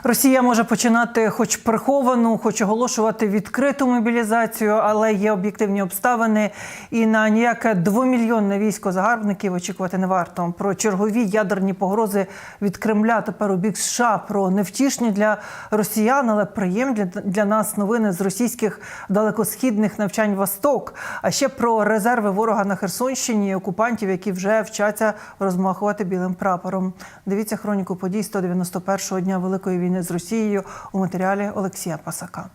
Росія може починати хоч приховану, хоч оголошувати відкриту мобілізацію, але є об'єктивні обставини. І на ніяке 2-мільйонне військо загарбників очікувати не варто. Про чергові ядерні погрози від Кремля тепер у бік США. Про невтішні для росіян, але приємні для нас новини з російських далекосхідних навчань «Восток». А ще про резерви ворога на Херсонщині і окупантів, які вже вчаться розмахувати білим прапором. Дивіться хроніку подій 191-го дня Великої війни з Росією у матеріалі Олексія Пасака.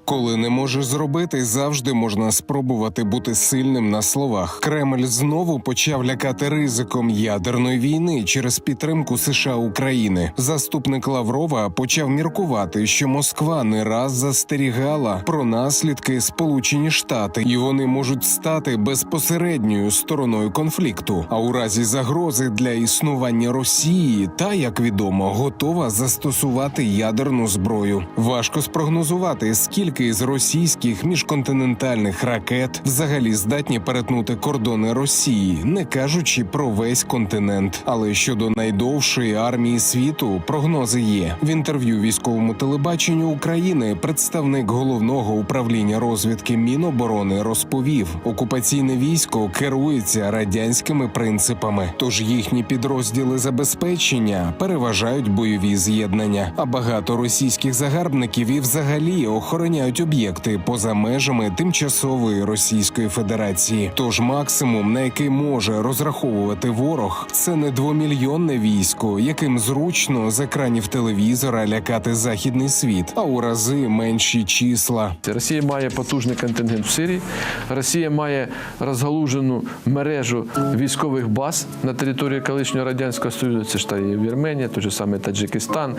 Коли не можеш зробити, завжди можна спробувати бути сильним на словах. Кремль знову почав лякати ризиком ядерної війни через підтримку США України. Заступник Лаврова почав міркувати, що Москва не раз застерігала про наслідки Сполучені Штати, і вони можуть стати безпосередньою стороною конфлікту. А у разі загрози для існування Росії та, як відомо, готова застосувати ядерну зброю. Важко спрогнозувати, скільки з російських міжконтинентальних ракет взагалі здатні перетнути кордони Росії, не кажучи про весь континент. Але щодо найдовшої армії світу прогнози є. В інтерв'ю військовому телебаченню України представник Головного управління розвідки Міноборони розповів, окупаційне військо керується радянськими принципами, тож їхні підрозділи забезпечення переважають бойові з'єднання, а багато російських загарбників і взагалі охороняють об'єкти поза межами тимчасової Російської Федерації. Тож максимум, на який може розраховувати ворог, це не 2-мільйонне військо, яким зручно з екранів телевізора лякати західний світ, а у рази менші числа. Росія має потужний контингент в Сирії, Росія має розгалужену мережу військових баз на території колишнього Радянського Союзу, це ж та і Вірменія, той же самий Таджикистан,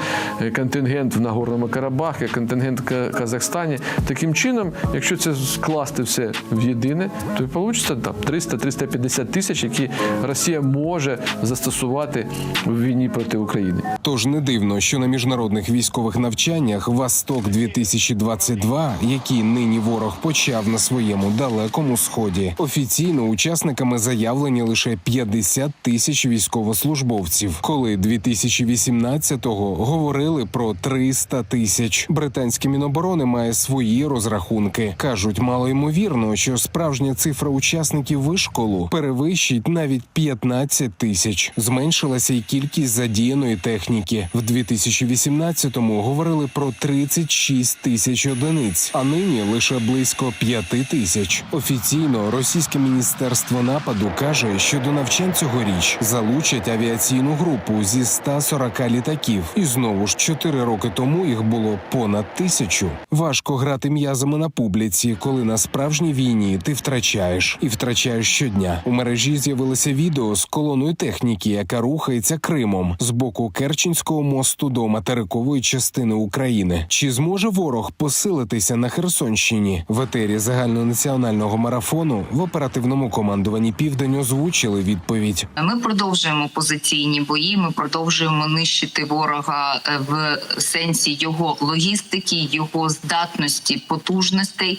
контингент в Нагорному Карабахі, контингент в Казахстані. Таким чином, якщо це скласти все в єдине, то і вийде 300-350 тисяч, які Росія може застосувати в війні проти України. Тож не дивно, що на міжнародних військових навчаннях «Восток-2022», які нині ворог почав на своєму далекому сході, офіційно учасниками заявлені лише 50 тисяч військовослужбовців, коли 2018-го говорили про 300 тисяч. Британське Міноборони має свої розрахунки. Кажуть, малоймовірно, що справжня цифра учасників вишколу перевищить навіть 15 тисяч. Зменшилася й кількість задіяної техніки. В 2018-му говорили про 36 тисяч одиниць, а нині лише близько 5 тисяч. Офіційно російське міністерство нападу каже, що до навчань цьогоріч залучать авіаційну групу зі 140 літаків. І знову ж 4 роки тому їх було понад 1000. Важко грати м'язами на публіці, коли на справжній війні ти втрачаєш. І втрачаєш щодня. У мережі з'явилося відео з колоною техніки, яка рухається Кримом з боку Керченського мосту до материкової частини України. Чи зможе ворог посилитися на Херсонщині? В етері загальнонаціонального марафону в оперативному командуванні «Південь» озвучили відповідь. Ми продовжуємо позиційні бої, ми продовжуємо нищити ворога в сенсі його логістики, його здатності, потужностей.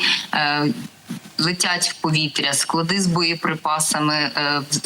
Летять в повітря склади з боєприпасами,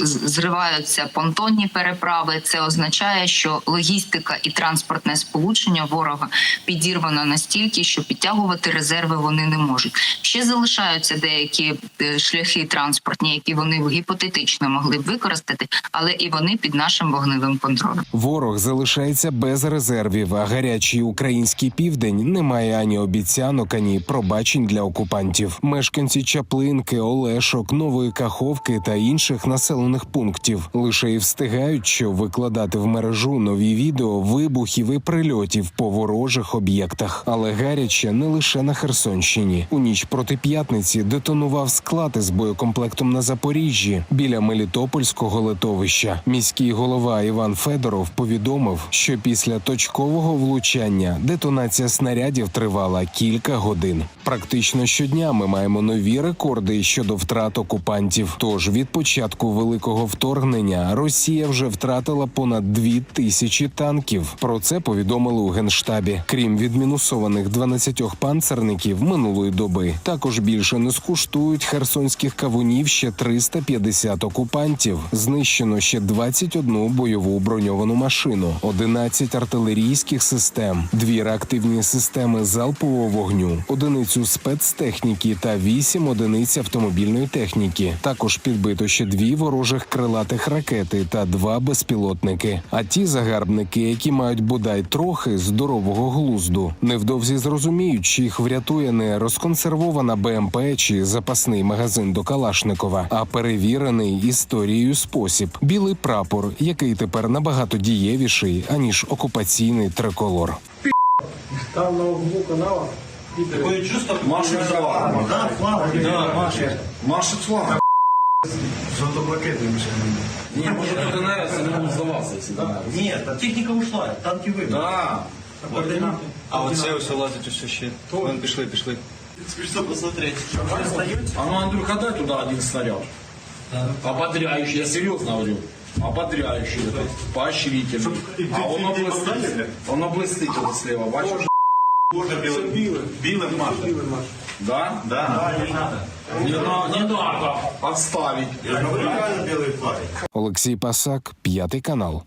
зриваються понтонні переправи. Це означає, що логістика і транспортне сполучення ворога підірвано настільки, що підтягувати резерви вони не можуть. Ще залишаються деякі шляхи транспортні, які вони гіпотетично могли б використати, але і вони під нашим вогневим контролем. Ворог залишається без резервів, а гарячий український південь не має ані обіцянок, ані пробачень для окупантів. Мешканці Чаплинки, Олешок, Нової Каховки та інших населених пунктів лише і встигають, що викладати в мережу нові відео вибухів і прильотів по ворожих об'єктах. Але гаряче не лише на Херсонщині. У ніч проти п'ятниці детонував склад із боєкомплектом на Запоріжжі біля Мелітопольського литовища. Міський голова Іван Федоров повідомив, що після точкового влучання детонація снарядів тривала кілька годин. Практично щодня ми маємо нові рекорди рекорди щодо втрат окупантів. Тож від початку великого вторгнення Росія вже втратила понад 2000 танків. Про це повідомили у Генштабі. Крім відмінусованих 12 панцерників минулої доби, також більше не скуштують херсонських кавунів ще 350 окупантів. Знищено ще 21 бойову броньовану машину, 11 артилерійських систем, 2 реактивні системи залпового вогню, одиницю спецтехніки та 8 одиниць автомобільної техніки. Також підбито ще 2 ворожих крилатих ракети та 2 безпілотники. А ті загарбники, які мають бодай трохи здорового глузду, невдовзі зрозуміють, чи їх врятує не розконсервована БМП чи запасний магазин до Калашникова, а перевірений історією спосіб – білий прапор, який тепер набагато дієвіший, аніж окупаційний триколор. Там на углу канала. Такое чувство, машет флагом. Да, флагом. Да, машет. Машет флагом. Желтоблакетными машинами. Не, может кто-то нравится, но сдавался, если да. Нет, техника ушла, танки выбили. Да. А вот це ось лазить усе ще. Вон, пішли. Смешно посмотреть. А ну, Андрюха, дай туда один снаряд. Ободряющий, я серьезно говорю. Ободряющий, поощрительный. А он блестит вот слева, бачишь? Белым машет. Да? Да. Не надо подставить. Олексій Пасак, 5 канал.